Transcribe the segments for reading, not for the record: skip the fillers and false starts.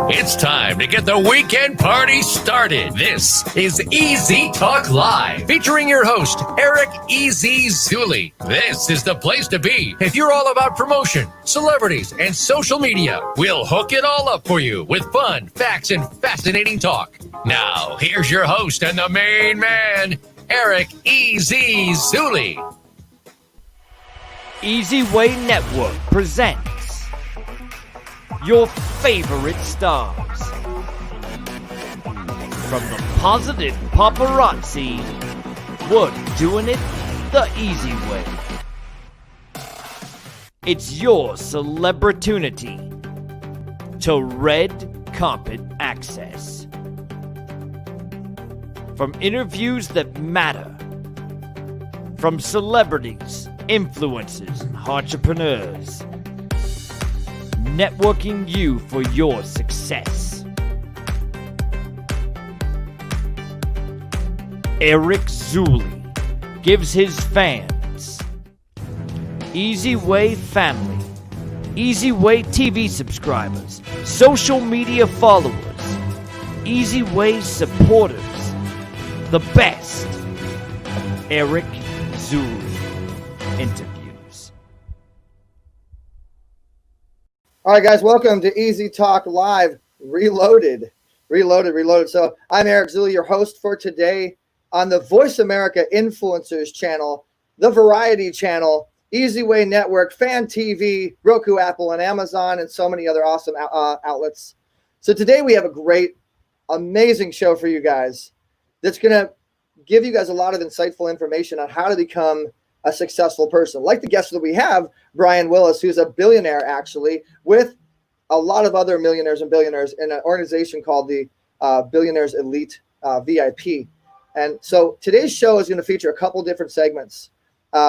It's time to get the weekend party started. This is Easy Talk Live, featuring your host, Eric eZWay. This is the place to be if you're all about promotion, celebrities, and social media. We'll hook it all up for you with fun, facts, and fascinating talk. Now, here's your host and the main man, Eric eZWay. eZWay Network presents your favorite stars. From the positive paparazzi, we're doing it the easy way. It's your celebrity to red carpet access. From interviews that matter, from celebrities, influencers, and entrepreneurs, networking you for your success. Eric eZWay gives his fans, eZWay family, eZWay TV subscribers, social media followers, eZWay supporters, the best Eric eZWay interviews. All right, guys, welcome to Easy Talk Live, Reloaded. So I'm Eric eZWay, your host for today on the Voice America Influencers channel, the Variety channel, eZWay Network, Fan TV, Roku, Apple, and Amazon, and so many other awesome outlets. So today we have a great, amazing show for you guys that's going to give you guys a lot of insightful information on how to become a successful person. Like the guest that we have, Brian Willis, who's a billionaire actually, with a lot of other millionaires and billionaires in an organization called the Billionaires Elite VIP. And so today's show is going to feature a couple different segments.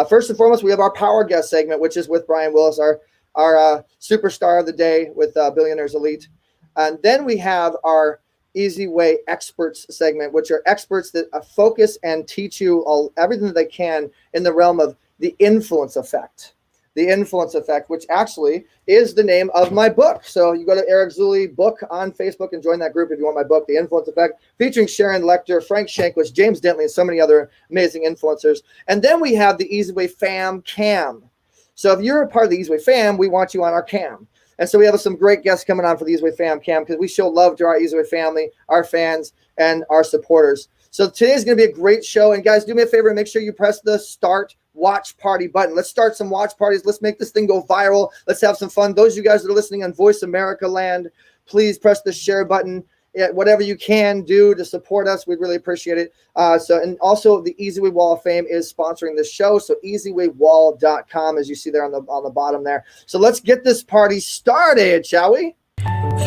First and foremost, we have our power guest segment, which is with Brian Willis, our superstar of the day with Billionaires Elite. And then we have our eZWay experts segment, which are experts that focus and teach you everything that they can in the realm of the influence effect. The influence effect, which actually is the name of my book. So you go to Eric eZWay book on Facebook and join that group if you want my book, The Influence Effect, featuring Sharon Lecter, Frank Shankwitz, James Dentley, and so many other amazing influencers. And then we have the eZWay Fam Cam. So if you're a part of the eZWay Fam, we want you on our cam. And so we have some great guests coming on for the eZWay Fam Cam because we show love to our eZWay family, our fans, and our supporters. So today's going to be a great show. And guys, do me a favor and make sure you press the start watch party button. Let's start some watch parties. Let's make this thing go viral. Let's have some fun. Those of you guys that are listening on Voice America Land, please press the share button. Whatever you can do to support us, we'd really appreciate it. And also the eZWay Wall of Fame is sponsoring this show. So eZWayWall.com, as you see there on the bottom there. So let's get this party started, shall we?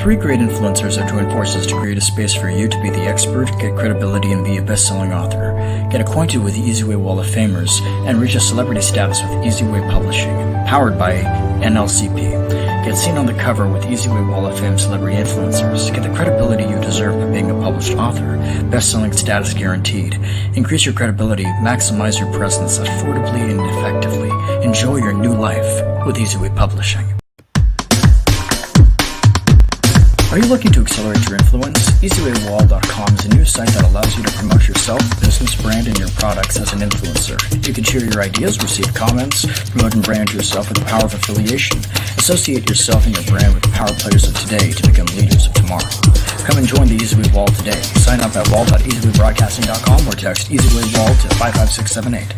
3 great influencers have joined forces to create a space for you to be the expert, get credibility, and be a best-selling author. Get acquainted with the eZWay Wall of Famers and reach a celebrity status with eZWay Publishing, powered by NLCP. Get seen on the cover with eZWay Wall of Fame celebrity influencers. Get the credibility you deserve by being a published author. Best-selling status guaranteed. Increase your credibility, maximize your presence affordably and effectively. Enjoy your new life with eZWay Publishing. Are you looking to accelerate your influence? eZWayWall.com is a new site that allows you to promote yourself, business, brand, and your products as an influencer. You can share your ideas, receive comments, promote and brand yourself with the power of affiliation. Associate yourself and your brand with the power players of today to become leaders of tomorrow. Come and join the eZWay Wall today. Sign up at wall.eZWayBroadcasting.com or text eZWay Wall to 55678.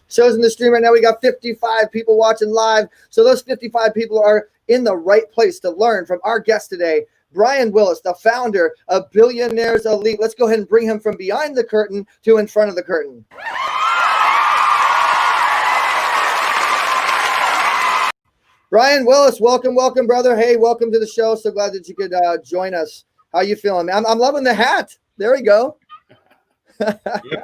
Shows in the stream right now. We got 55 people watching live. So those 55 people are in the right place to learn from our guest today, Brian Willis, the founder of Billionaires Elite. Let's go ahead and bring him from behind the curtain to in front of the curtain. Brian Willis, welcome, brother. Hey, welcome to the show. So glad that you could join us. How you feeling, man? I'm loving the hat. There we go.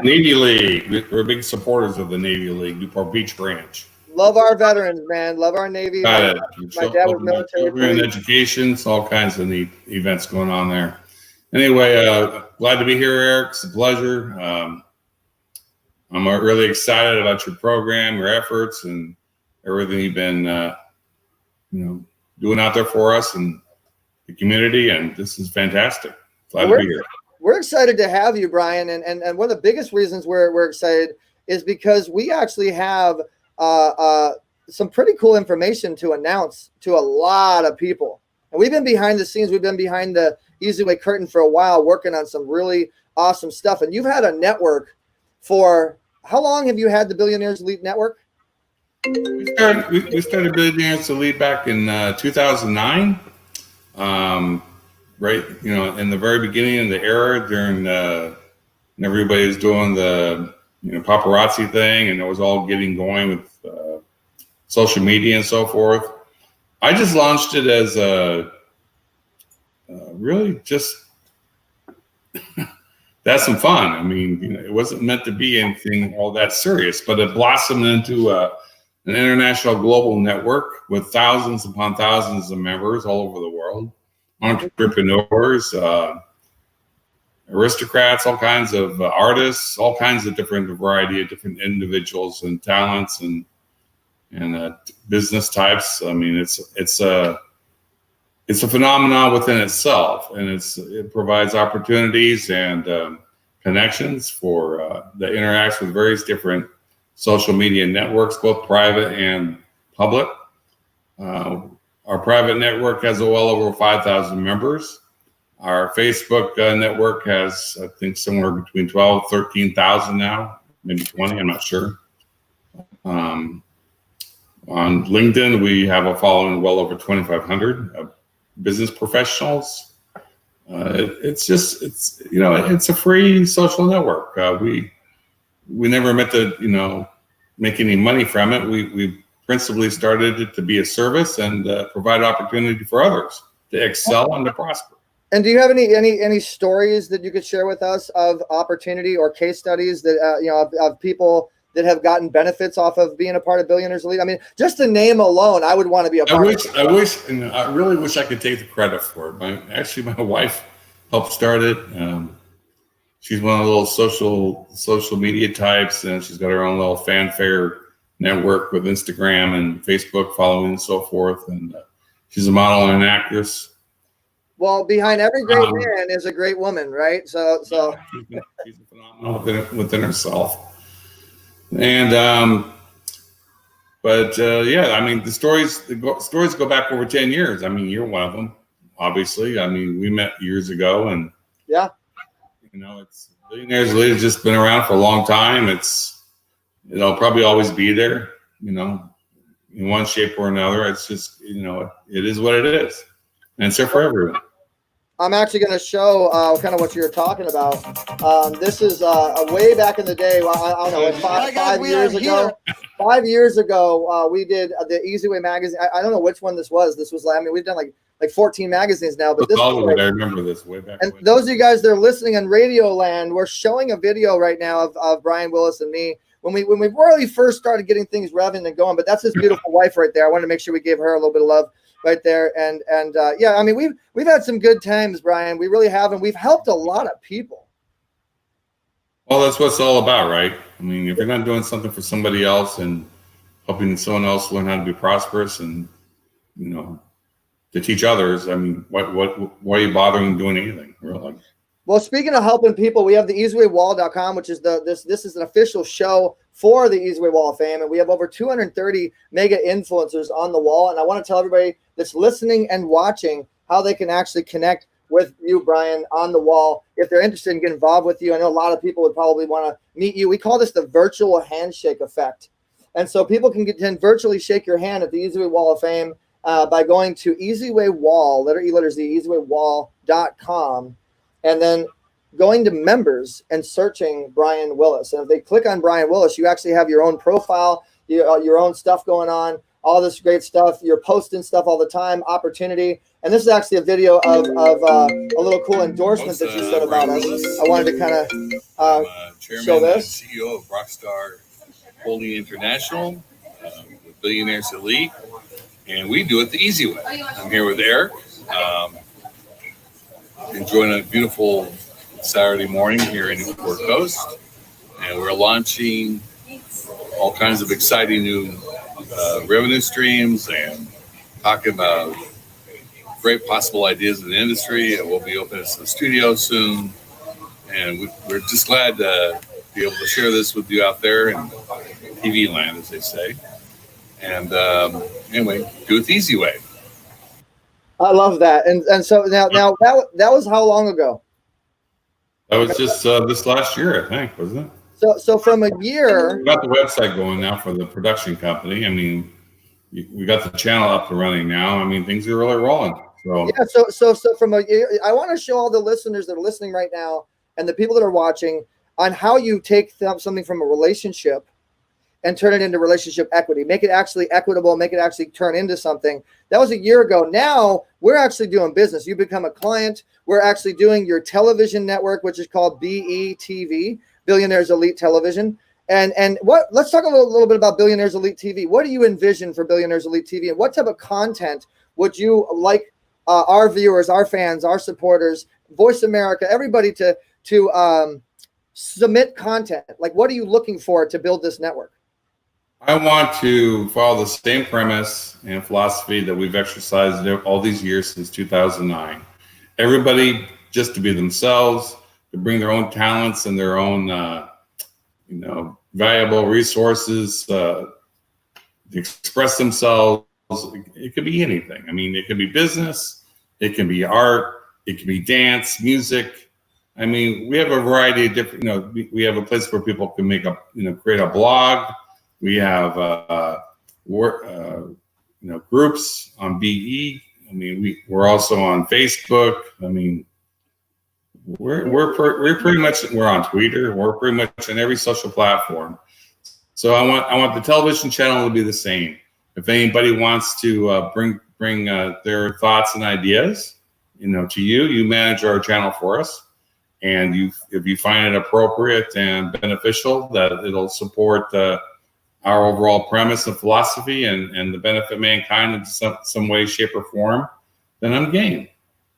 Navy League. We're big supporters of the Navy League, Newport Beach branch. Love our veterans, man. Love our Navy. My dad was military. Children education, it's all kinds of neat events going on there. Anyway, glad to be here, Eric. It's a pleasure. I'm really excited about your program, your efforts, and everything you've been, doing out there for us and the community. And this is fantastic. Glad to be here. We're excited to have you, Brian. And one of the biggest reasons we're excited is because we actually have some pretty cool information to announce to a lot of people. And we've been behind the scenes. We've been behind the eZWay curtain for a while, working on some really awesome stuff. And you've had a network for how long have you had the Billionaires Elite network? We started Billionaires Elite back in 2009. Right, in the very beginning of the era, during when everybody was doing the paparazzi thing, and it was all getting going with social media and so forth. I just launched it as really just that's some fun. I mean, it wasn't meant to be anything all that serious, but it blossomed into an international global network with thousands upon thousands of members all over the world. Entrepreneurs, aristocrats, all kinds of artists, all kinds of different variety of different individuals and talents and business types. I mean, it's a phenomenon within itself, and it provides opportunities and connections for that interacts with various different social media networks, both private and public. Our private network has well over 5,000 members. Our Facebook network has, I think, somewhere between 12, 13,000 now, maybe 20, I'm not sure. On LinkedIn, we have a following well over 2,500 business professionals. It's a free social network. We never meant to, make any money from it. We principally started it to be a service and provide opportunity for others to excel and to prosper. And do you have any stories that you could share with us of opportunity or case studies that of people that have gotten benefits off of being a part of Billionaires Elite? I mean, just the name alone, I would want to be a part of it. I really wish I could take the credit for it. My wife helped start it. She's one of the little social media types, and she's got her own little fanfare network with Instagram and Facebook following and so forth. And she's a model and an actress. Well, behind every great man is a great woman, right? So she's a phenomenal within herself. And the stories go back over 10 years. I mean, you're one of them, obviously. I mean, we met years ago, and yeah, it's Billionaires Elite has just been around for a long time. It'll probably always be there, in one shape or another. It's just, it is what it is, and it's there for everyone. I'm actually going to show kind of what you're talking about. This is way back in the day. Well, I don't know, five years ago. 5 years ago, we did the eZWay magazine. I don't know which one this was. This was we've done like 14 magazines now, but I remember this way back. And those of you guys that are listening on Radio Land, we're showing a video right now of Brian Willis and me when we really first started getting things revving and going. But that's his beautiful wife right there. I wanted to make sure we gave her a little bit of love right there. And I mean, we've had some good times, Brian. We really have, and we've helped a lot of people. Well, that's what it's all about, right? I mean, if you're not doing something for somebody else and helping someone else learn how to be prosperous and, to teach others, I mean, why are you bothering doing anything, really? Well, speaking of helping people, we have the eZWayWall.com, which is this is an official show for the eZWay Wall of Fame, and we have over 230 mega influencers on the wall. And I want to tell everybody that's listening and watching how they can actually connect with you, Brian, on the wall if they're interested in getting involved with you. I know a lot of people would probably want to meet you. We call this the virtual handshake effect, and so people can virtually shake your hand at the eZWay Wall of Fame by going to eZWay Wall, letter E, letter Z, eZWayWall.com. And then going to members and searching Brian Willis. And if they click on Brian Willis, you actually have your own profile, your own stuff going on, all this great stuff. You're posting stuff all the time, opportunity. And this is actually a video of a little cool endorsement that you said about us. I wanted to kind of show this. I'm CEO of Rockstar Holding International with Billionaires Elite. And we do it the easy way. I'm here with Eric. Enjoying a beautiful Saturday morning here in Newport Coast. and we're launching all kinds of exciting new revenue streams and talking about great possible ideas in the industry. And we'll be opening some studios soon. And we're just glad to be able to share this with you out there in TV land, as they say. And anyway, do it the easy way. I love that. And so now that was how long ago? That was just this last year, I think, wasn't it? So from a year, we got the website going now for the production company. I mean, we got the channel up and running now. I mean, things are really rolling. So yeah. So from a year, I want to show all the listeners that are listening right now and the people that are watching on how you take something from a relationship and turn it into relationship equity, make it actually equitable, make it actually turn into something. That was a year ago. Now we're actually doing business. You become a client. We're actually doing your television network, which is called BETV, Billionaires Elite Television. And let's talk a little bit about Billionaires Elite TV. What do you envision for Billionaires Elite TV, and what type of content would you like our viewers, our fans, our supporters, Voice America, everybody to submit content? Like, what are you looking for to build this network? I want to follow the same premise and philosophy that we've exercised all these years since 2009. Everybody just to be themselves, to bring their own talents and their own, valuable resources, to express themselves. It could be anything. I mean, it could be business, it can be art, it can be dance, music. I mean, we have a variety of different, we have a place where people can create a blog. We have, groups on BE. I mean, we're also on Facebook. I mean, we're pretty much, we're on Twitter. We're pretty much on every social platform. So I want the television channel to be the same. If anybody wants to bring their thoughts and ideas, to you manage our channel for us. And if you find it appropriate and beneficial, that it'll support our overall premise and philosophy and the benefit mankind in some way, shape, or form, then I'm game.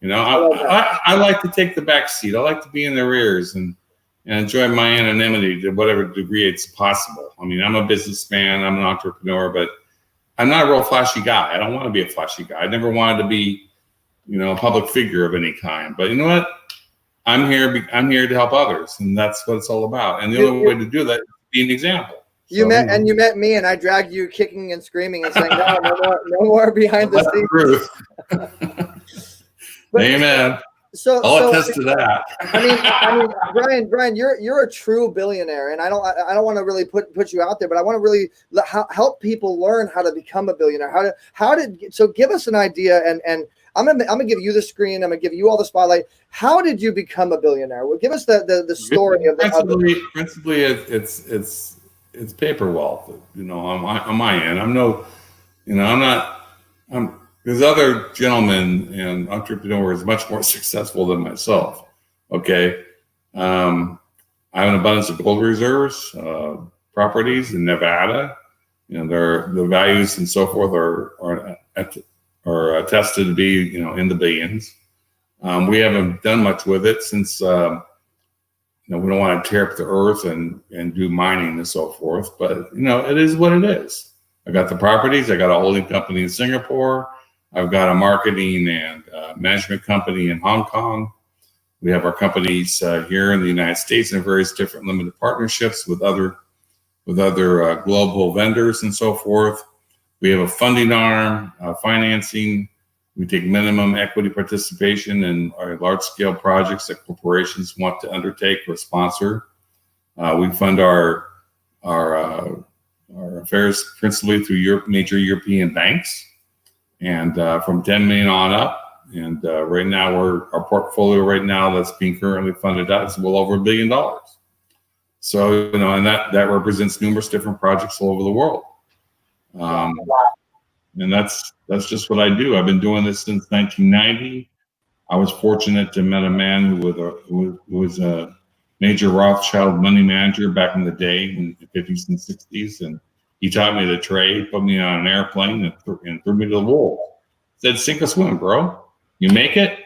I like to take the back seat. I like to be in their ears and enjoy my anonymity to whatever degree it's possible. I mean, I'm a businessman, I'm an entrepreneur, but I'm not a real flashy guy. I don't want to be a flashy guy. I never wanted to be, a public figure of any kind. But you know what? I'm here to help others, and that's what it's all about. And the only way to do that is to be an example. You met me, and I dragged you kicking and screaming and saying, no more behind the scenes. Amen. I'll attest to that. I mean, Brian, you're a true billionaire, and I don't want to really put you out there, but I want to really help people learn how to become a billionaire. So give us an idea, and I'm gonna give you the screen. I'm gonna give you all the spotlight. How did you become a billionaire? Well, give us the story of the. Principally, it's paper wealth. On my end, there's other gentlemen and entrepreneurs much more successful than myself. Okay. I have an abundance of gold reserves, properties in Nevada. The values and so forth are attested to be, in the billions. We haven't done much with it since, we don't want to tear up the earth and do mining and so forth, but it is what it is. I got the properties. I got a holding company in Singapore. I've got a marketing and management company in Hong Kong. We have our companies here in the United States and various different limited partnerships with other global vendors and so forth. We have a funding arm, financing. We take minimum equity participation in our large-scale projects that corporations want to undertake or sponsor. We fund our affairs principally through major European banks, and from 10 million on up. And right now, our portfolio right now that's being currently funded out is well over $1 billion. So and that represents numerous different projects all over the world. And that's just what I do. I've been doing this since 1990. I was fortunate to met a man who was a major Rothschild money manager back in the day in the 50s and 60s, and he taught me the trade, put me on an airplane, and threw me to the wall. Said, "Sink or swim, bro. You make it,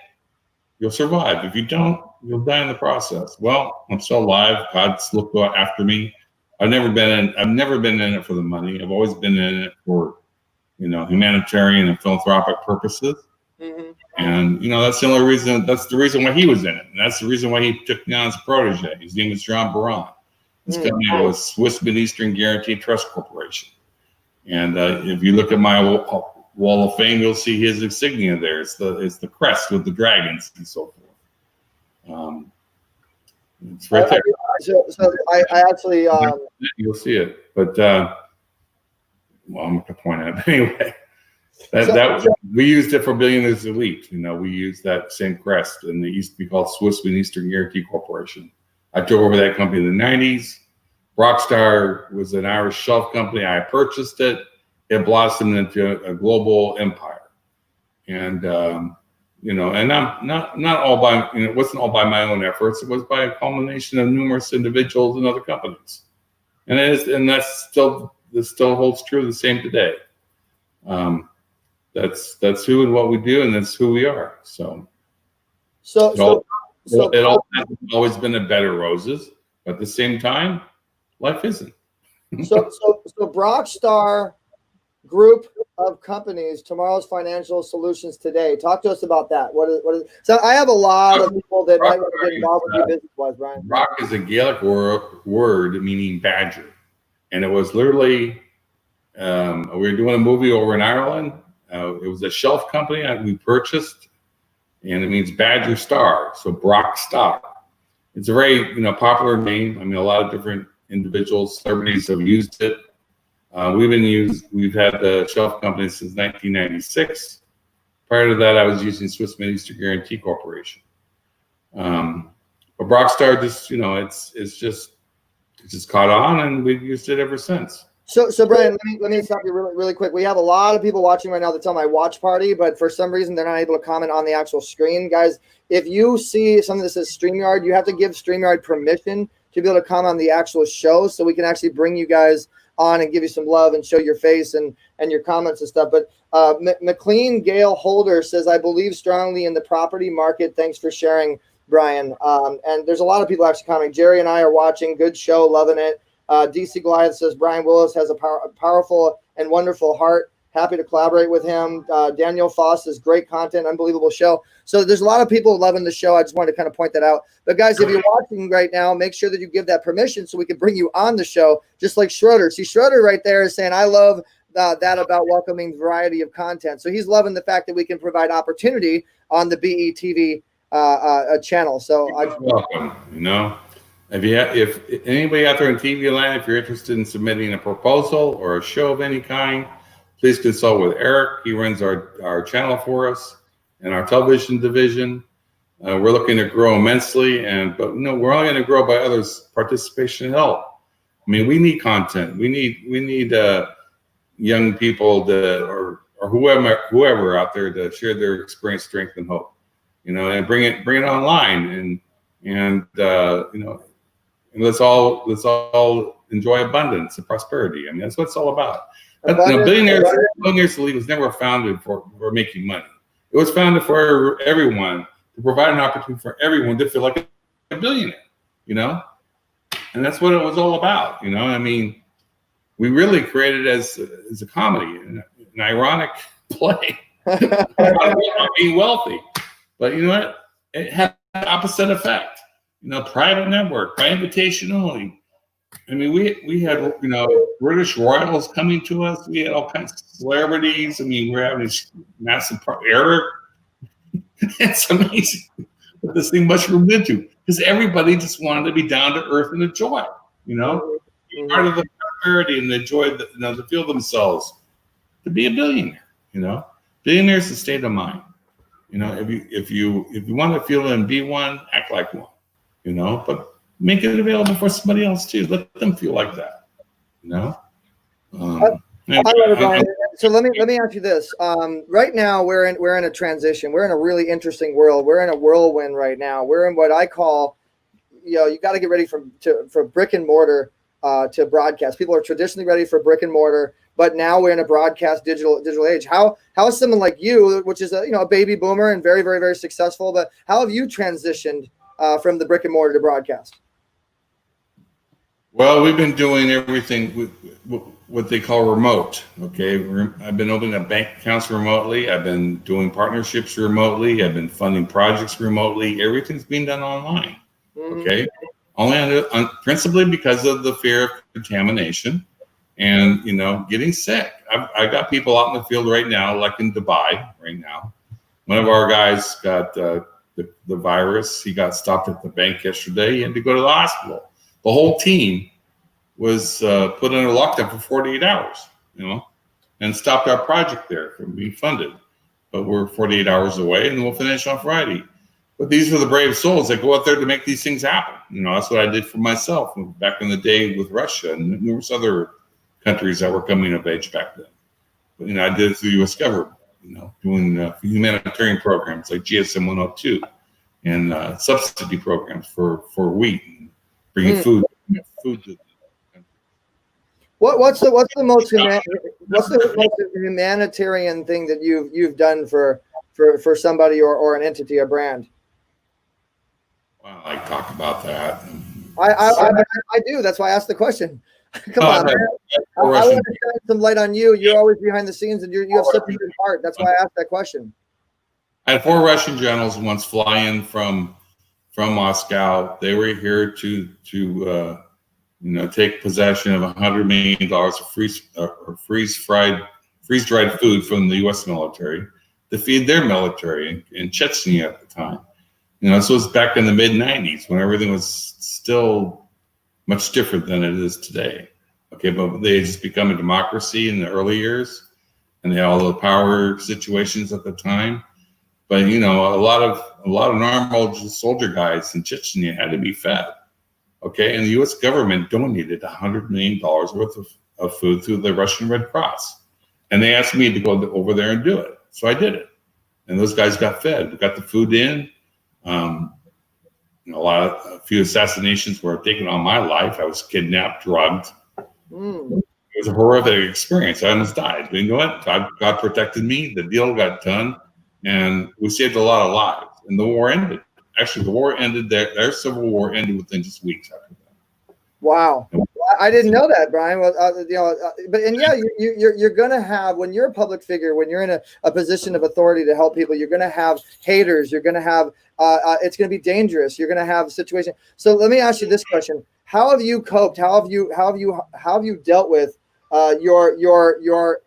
you'll survive. If you don't, you'll die in the process. Well, I'm still alive. God's looked after me. I've never been in it for the money. I've always been in it for, humanitarian and philanthropic purposes. Mm-hmm. And, that's the only reason, that's the reason why he was in it. And that's the reason why he took me on as a protege. His name was John Baran. His company was Swiss Mid-Eastern Guarantee Trust Corporation. And if you look at my wall of fame, you'll see his insignia there. It's the crest with the dragons and so forth. It's right there. So I actually you'll see it, but I'm going to point out anyway. We used it for Billionaires Elite. We used that same crest, and it used to be called Swiss Mid-Eastern Guarantee Corporation. I took over that company in the 90s. Rockstar was an Irish shelf company. I purchased it. It blossomed into a global empire, and and not all by it wasn't all by my own efforts. It was by a culmination of numerous individuals and other companies, and that still holds true the same today. That's who and what we do, and that's who we are. So it all hasn't always been a bed of roses, but at the same time, life isn't. So Rockstar Group of companies, tomorrow's financial solutions today. Talk to us about that. What is so I have a lot of people that might want to get involved with your business wise, Brian. Rock is a Gaelic word meaning badger. And it was literally we were doing a movie over in Ireland. It was a shelf company we purchased, and it means badger star. So Brock Star. It's a very popular name. I mean, a lot of different individuals, celebrities have used it. We've had the shelf company since 1996. Prior to that, I was using Swiss Mid-Eastern Guarantee Corporation. But Rockstar it's just caught on, and we've used it ever since. So Brian, let me stop you really quick. We have a lot of people watching right now that's on my watch party, but for some reason they're not able to comment on the actual screen. Guys, if you see something that says StreamYard, you have to give StreamYard permission to be able to comment on the actual show, so we can actually bring you guys on and give you some love and show your face and your comments and stuff. But McLean Gale Holder says, I believe strongly in the property market. Thanks for sharing, Brian. And there's a lot of people actually commenting. Jerry and I are watching. Good show. Loving it. DC Goliath says, Brian Willis has a powerful and wonderful heart. Happy to collaborate with him. Daniel Foss says, great content. Unbelievable show. So there's a lot of people loving the show. I just wanted to kind of point that out. But guys, if you're watching right now, make sure that you give that permission so we can bring you on the show, just like Schroeder. See, Schroeder right there is saying, I love that about welcoming variety of content. So he's loving the fact that we can provide opportunity on the BETV channel. So welcome. If anybody out there in TV land, if you're interested in submitting a proposal or a show of any kind, please consult with Eric. He runs our channel for us and our television division. We're looking to grow immensely, but we're only going to grow by others' participation and help. I mean, we need content. We need young people or whoever out there to share their experience, strength, and hope. And bring it online, and let's all enjoy abundance and prosperity. I mean, that's what it's all about. Billionaires Elite was never founded for making money. It was founded for everyone, to provide an opportunity for everyone to feel like a billionaire, and that's what it was all about. I mean, we really created it as a comedy, an ironic play about being wealthy. But you know what? It had the opposite effect. Private network, by invitation only. I mean, we had British royals coming to us. We had all kinds of celebrities. I mean, we're having this massive Eric. It's amazing what this thing mushroomed into, because everybody just wanted to be down to earth and enjoy. Part of the prosperity and enjoy to feel themselves, to be a billionaire. Billionaire is a state of mind. If you want to feel and be one, act like one. But make it available for somebody else too. Let them feel like that. So let me ask you this. Right now we're in a transition. We're in a really interesting world. We're in a whirlwind right now. We're in what I call, you got to get ready for brick and mortar to broadcast. People are traditionally ready for brick and mortar, but now we're in a broadcast digital age. How is someone like you, which is a baby boomer and very, very, very successful, but how have you transitioned from the brick and mortar to broadcast? Well, we've been doing everything with what they call remote. Okay, I've been opening up bank accounts remotely. I've been doing partnerships remotely. I've been funding projects remotely. Everything's being done online. Okay, only principally because of the fear of contamination and getting sick. I got people out in the field right now, like in Dubai right now. One of our guys got the virus. He got stopped at the bank yesterday. He had to go to the hospital. The whole team was put under lockdown for 48 hours, and stopped our project there from being funded. But we're 48 hours away, and we'll finish on Friday. But these are the brave souls that go out there to make these things happen. That's what I did for myself back in the day with Russia and numerous other countries that were coming of age back then. But, I did it through the U.S. government, doing humanitarian programs like GSM 102 and subsidy programs for wheat, and bringing food to the country. What's the most humanitarian thing that you've done for somebody or an entity or brand? Well, I talk about that. I do. That's why I asked the question. Come on, man. I want to shine some light on you. You're always behind the scenes, and you have such a good heart. That's why I asked that question. I had 4 Russian generals once fly in from Moscow. They were here to take possession of $100 million of freeze-dried food from the U.S. military to feed their military in Chechnya at the time. This was back in the mid-'90s when everything was still much different than it is today. Okay, but they had just become a democracy in the early years, and they had all the power situations at the time. But a lot of normal soldier guys in Chechnya had to be fed. Okay, and the U.S. government donated $100 million worth of food through the Russian Red Cross, and they asked me to go over there and do it. So I did it, and those guys got fed. We got the food in. A few assassinations were taken on my life. I was kidnapped, drugged. It was a horrific experience. I almost died. But you know what? God protected me. The deal got done, and we saved a lot of lives. And the war ended. Actually, the war ended. Their civil war ended within just weeks after that. Wow, I didn't know that, Brian. Well, you're going to have, when you're a public figure, when you're in a position of authority to help people, you're going to have haters. You're going to have it's going to be dangerous. You're going to have a situation. So let me ask you this question: how have you coped? How have you dealt with your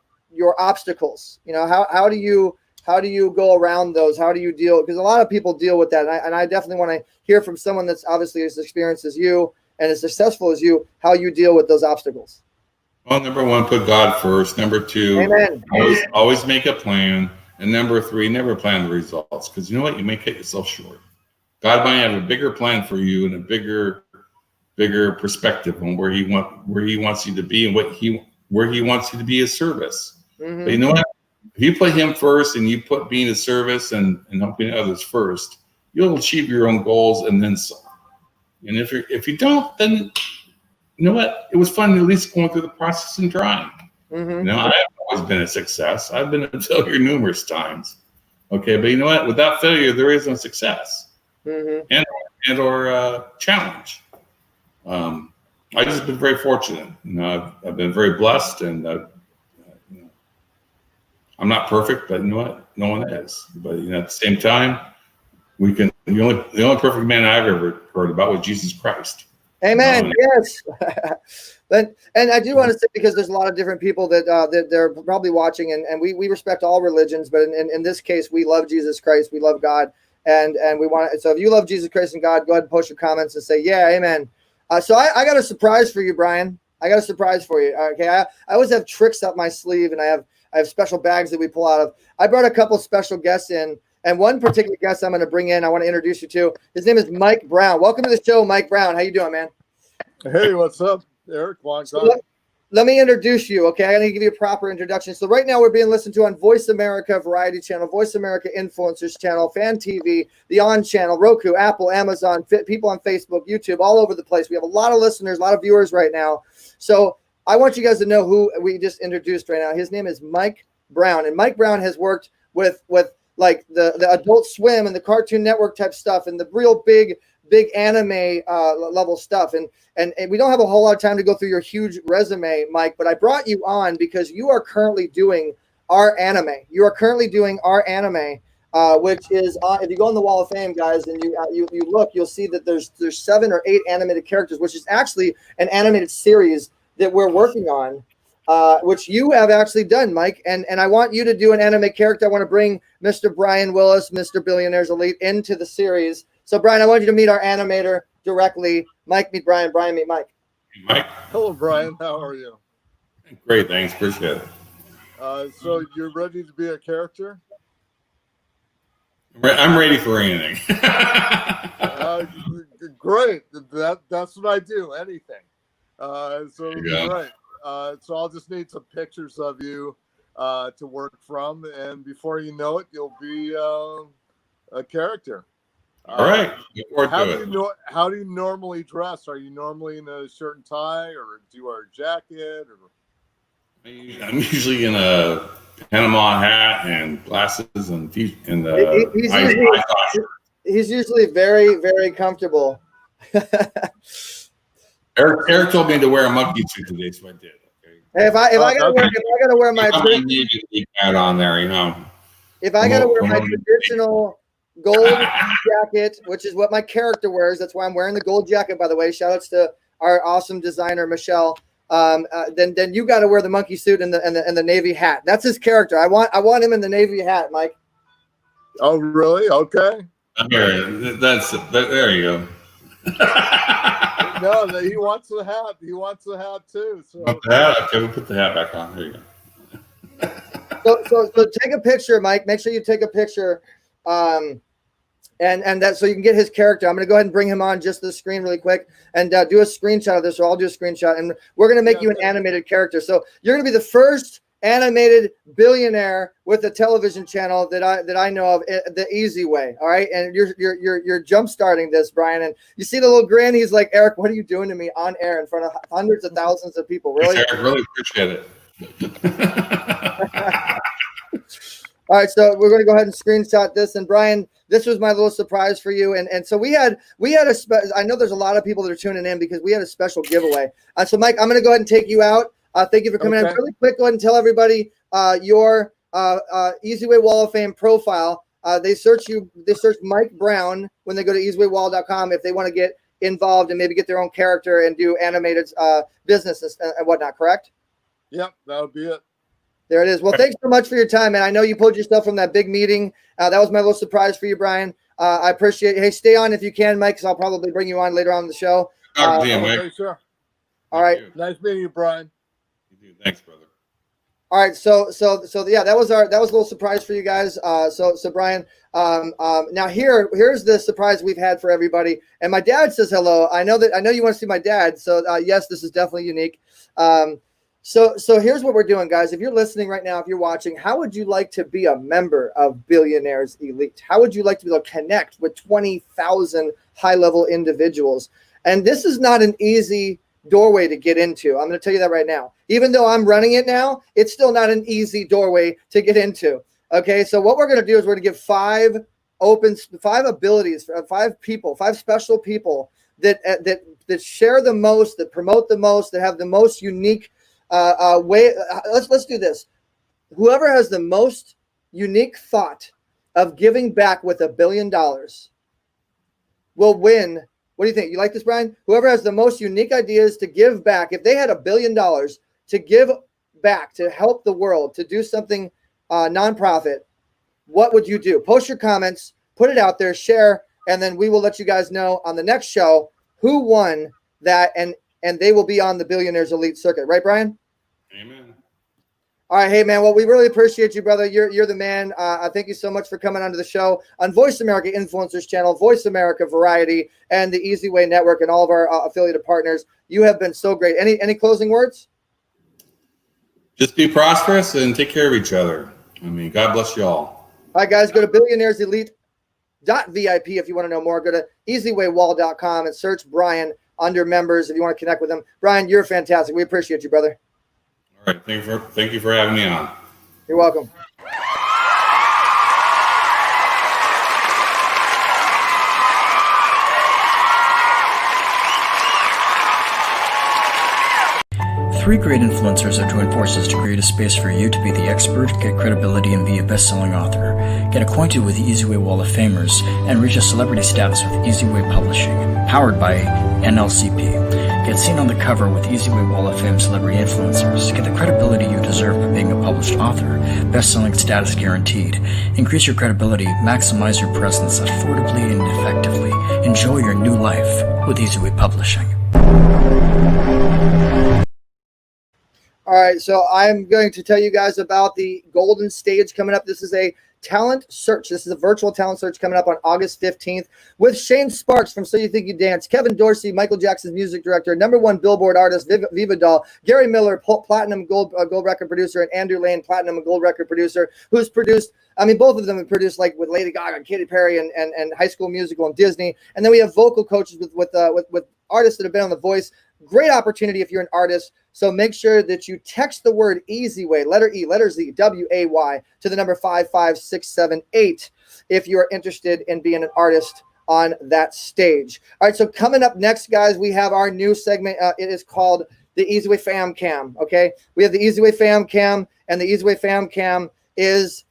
obstacles? How do you go around those? How do you deal? Because a lot of people deal with that, and I definitely want to hear from someone that's obviously as experienced as you and as successful as you, how you deal with those obstacles. Well, number 1, put God first. Number 2, Amen. Always make a plan. And number 3, never plan the results, because you know what? You may cut yourself short. God might have a bigger plan for you and a bigger perspective on where He wants you to be and where He wants you to be a service. Mm-hmm. But you know what? If you put Him first and you put being a service and helping others first, you'll achieve your own goals and then some. And if you don't, then you know what? It was fun at least going through the process and trying. Mm-hmm. I've always been a success. I've been a failure numerous times. Okay, but you know what? Without failure, there is no success and or challenge. I've just been very fortunate. I've been very blessed, and I'm not perfect, but you know what? No one is. But at the same time, we can. The only perfect man I've ever heard about was Jesus Christ. Amen. Yes. And I do want to say, because there's a lot of different people that they're probably watching, and we respect all religions, but in this case, we love Jesus Christ, we love God, and we want to. So if you love Jesus Christ and God, go ahead and post your comments and say, yeah, amen. So I got a surprise for you, Brian. I got a surprise for you. Okay, I always have tricks up my sleeve, and I have special bags that we pull out of. I brought a couple special guests in. And one particular guest I'm going to bring in, I want to introduce you to. His name is Mike Brown. Welcome to the show, Mike Brown. How you doing, man? Hey, what's up, Eric? Long time. let me introduce you, okay? I need to give you a proper introduction. So right now we're being listened to on Voice America Variety Channel, Voice America Influencers Channel, Fan TV, the On Channel, Roku, Apple, Amazon, people on Facebook, YouTube, all over the place. We have a lot of listeners, a lot of viewers right now. So I want you guys to know who we just introduced right now. His name is Mike Brown, and Mike Brown has worked with like the Adult Swim and the Cartoon Network type stuff and the real big anime level stuff. And we don't have a whole lot of time to go through your huge resume, Mike, but I brought you on because you are currently doing our anime. You are currently doing our anime, which is if you go on the Wall of Fame, guys, and you look, you'll see that there's 7 or 8 animated characters, which is actually an animated series that we're working on, which you have actually done, Mike. And I want you to do an anime character. I want to bring Mr. Brian Willis, Mr. Billionaires Elite, into the series. So, Brian, I want you to meet our animator directly. Mike, meet Brian. Brian, meet Mike. Hey, Mike. Hello, Brian. How are you? Great, thanks. Appreciate it. So you're ready to be a character? I'm ready for anything. Great. That's what I do. Anything. So great. So I'll just need some pictures of you to work from, and before you know it, you'll be a character. All right. Look forward to it. How do you normally dress? Are you normally in a shirt and tie, or do you wear a jacket? Or I'm usually in a Panama hat and glasses and he's usually very, very comfortable. Eric told me to wear a monkey suit today, so I did. Okay. Hey, if I gotta wear my hat on there, you know. If I gotta wear my traditional gold jacket, which is what my character wears, that's why I'm wearing the gold jacket, by the way. Shout outs to our awesome designer Michelle. Then you got to wear the monkey suit and the navy hat. That's his character. I want him in the navy hat, Mike. Oh, really? Okay. There you go. No, he wants the hat. He wants the hat too. So. Put the hat. Okay, we'll put the hat back on. There you go. So take a picture, Mike. Make sure you take a picture. And that so you can get his character. I'm going to go ahead and bring him on just the screen really quick and do a screenshot of this. So I'll do a screenshot, and we're going to make you an animated character. So you're going to be the first animated billionaire with a television channel that I know of, the eZWay. All right, and you're jump starting this, Brian. And you see the little grin. He's like, Eric, what are you doing to me on air in front of hundreds of thousands of people? Really? Thanks, Eric, really appreciate it. All right, so we're going to go ahead and screenshot this. And Brian, this was my little surprise for you. And so we had I know there's a lot of people that are tuning in because we had a special giveaway. So Mike, I'm going to go ahead and take you out. Thank you for coming in. Really quick, go ahead and tell everybody your eZWay Wall of Fame profile. They search Mike Brown when they go to eZWayWall.com if they want to get involved and maybe get their own character and do animated businesses and whatnot. Correct? Yep, that would be it. There it is. Well, thanks so much for your time, man. I know you pulled yourself from that big meeting. That was my little surprise for you, Brian. I appreciate it. Hey, stay on if you can, Mike, because I'll probably bring you on later on in the show. Okay, sure. All right. Nice meeting you, Brian. Thanks, brother. All right. So yeah, that was a little surprise for you guys. So Brian, now here's the surprise we've had for everybody. And my dad says hello. I know you want to see my dad. So yes, this is definitely unique. So here's what we're doing, guys. If you're listening right now, if you're watching, how would you like to be a member of Billionaires Elite? How would you like to be able to connect with 20,000 high-level individuals? And this is not an easy doorway to get into. I'm going to tell you that right now. Even though I'm running it now, it's still not an easy doorway to get into. Okay, so what we're going to do is we're going to give five abilities, five special people that share the most, that promote the most, that have the most unique way. Let's do this. Whoever has the most unique thought of giving back with $1 billion will win. What do you think? You like this, Brian? Whoever has the most unique ideas to give back, if they had $1 billion to give back, to help the world, to do something nonprofit, what would you do? Post your comments, put it out there, share, and then we will let you guys know on the next show who won that, and they will be on the Billionaires Elite circuit. Right, Brian? Amen. All right, hey, man. Well, we really appreciate you, brother. You're the man. Thank you so much for coming onto the show on Voice America Influencers Channel, Voice America Variety, and the eZWay Network, and all of our affiliated partners. You have been so great. Any closing words? Just be prosperous and take care of each other. I mean, God bless you all. All right, guys, go to Billionaires Elite .vip if you want to know more. Go to eZWayWall.com and search Brian under members if you want to connect with him. Brian, you're fantastic. We appreciate you, brother. All right. Thank you for having me on. You're welcome. Three great influencers have joined forces to create a space for you to be the expert, get credibility, and be a best-selling author. Get acquainted with the eZWay Wall of Famers and reach a celebrity status with eZWay Publishing, powered by NLCP. Get seen on the cover with eZWay Wall of Fame celebrity influencers. Get the credibility you deserve by being a published author, best-selling status guaranteed. Increase your credibility, maximize your presence affordably and effectively. Enjoy your new life with eZWay Publishing. All right, so I'm going to tell you guys about the Golden Stage coming up. This is a talent search. This is a virtual talent search coming up on August 15th with Shane Sparks from So You Think You Dance, Kevin Dorsey, Michael Jackson's music director, #1 Billboard artist, Viva Doll, Gary Miller, platinum gold record producer, and Andrew Lane, platinum and gold record producer, who's produced, I mean, both of them have produced like with Lady Gaga and Katy Perry and High School Musical and Disney. And then we have vocal coaches with artists that have been on The Voice. Great opportunity if you're an artist. So make sure that you text the word eZWay, letter E, letter Z, WAY, to the number 55678 if you are interested in being an artist on that stage. All right, so coming up next, guys, we have our new segment. It is called the eZWay Fam Cam, okay? We have the eZWay Fam Cam, and the eZWay Fam Cam is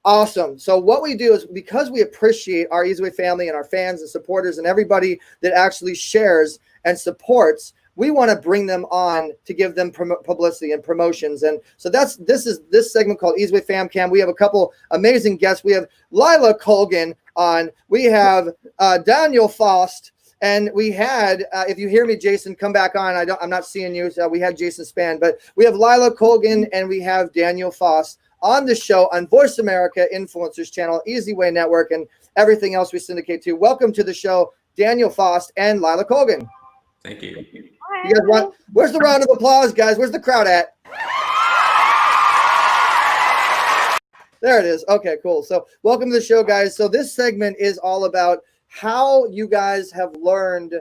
awesome. So what we do is, because we appreciate our eZWay family and our fans and supporters and everybody that actually shares and supports, we want to bring them on to give them publicity and promotions. And so this segment called eZWay Fam Cam. We have a couple amazing guests. We have Lila Colgan on. We have Daniel Foss. And we had, if you hear me, Jason, come back on. I'm not seeing you. So we had Jason Spann, but we have Lila Colgan and we have Daniel Foss on the show on Voice America Influencers Channel, eZWay Network, and everything else we syndicate to. Welcome to the show, Daniel Foss and Lila Colgan. Thank you. You guys want? Where's the round of applause, guys? Where's the crowd at? There it is. Okay, cool. So welcome to the show, guys. So this segment is all about how you guys have learned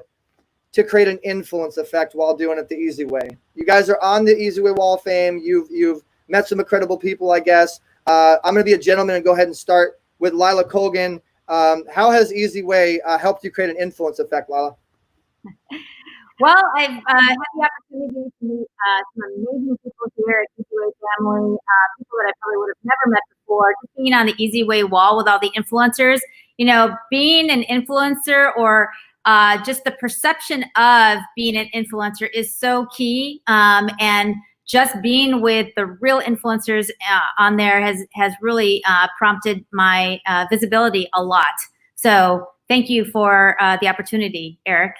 to create an influence effect while doing it the easy way. You guys are on the eZWay Wall of Fame. You've met some incredible people, I guess. I'm going to be a gentleman and go ahead and start with Lila Colgan. How has eZWay helped you create an influence effect, Lila? Well, I've had the opportunity to meet some amazing people here at eZWay family, people that I probably would have never met before. Just being on the eZWay wall with all the influencers, you know, being an influencer or just the perception of being an influencer is so key. And just being with the real influencers on there has really prompted my visibility a lot. So thank you for the opportunity, Eric.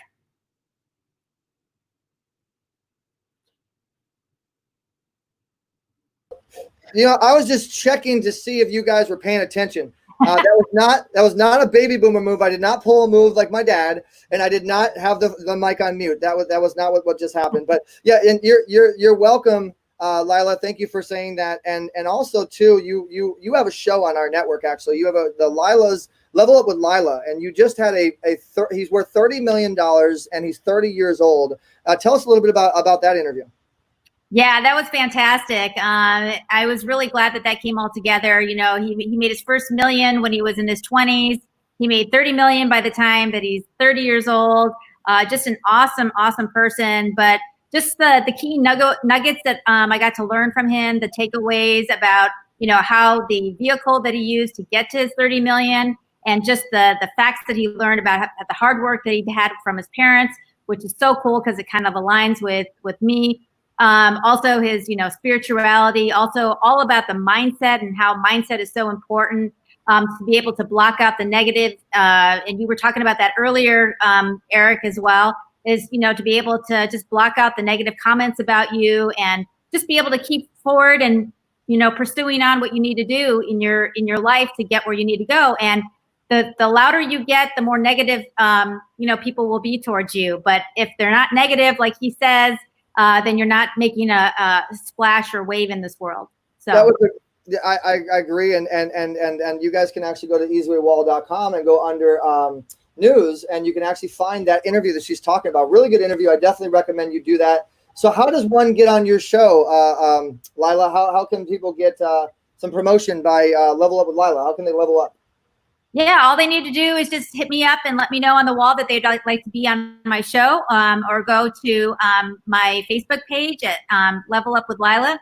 You know, I was just checking to see if you guys were paying attention. That was not a baby boomer move. I did not pull a move like my dad, and I did not have the mic on mute. That was not what just happened. But yeah, and you're welcome, Lila. Thank you for saying that. And also too, you have a show on our network. Actually, you have the Lila's Level Up with Lila, and you just had he's worth $30 million and he's 30 years old. Tell us a little bit about that interview. Yeah, that was fantastic. I was really glad that came all together. You know, he made his first million when he was in his 20s. He made 30 million by the time that he's 30 years old. Just an awesome person. But just the key nuggets that I got to learn from him, the takeaways about, you know, how the vehicle that he used to get to his 30 million, and just the facts that he learned about the hard work that he had from his parents, which is so cool because it kind of aligns with me. Also his, you know, spirituality, also all about the mindset and how mindset is so important, to be able to block out the negative. And you were talking about that earlier, Eric, as well, is, you know, to be able to just block out the negative comments about you and just be able to keep forward and, you know, pursuing on what you need to do in your life to get where you need to go. And the louder you get, the more negative, you know, people will be towards you. But if they're not negative, like he says, then you're not making a splash or wave in this world. So that was I agree, and you guys can actually go to eZWayWall.com and go under news, and you can actually find that interview that she's talking about. Really good interview. I definitely recommend you do that. So how does one get on your show, Lila? How can people get some promotion by Level Up with Lila? How can they level up? Yeah, all they need to do is just hit me up and let me know on the wall that they'd like to be on my show, or go to my Facebook page at Level Up with Lila.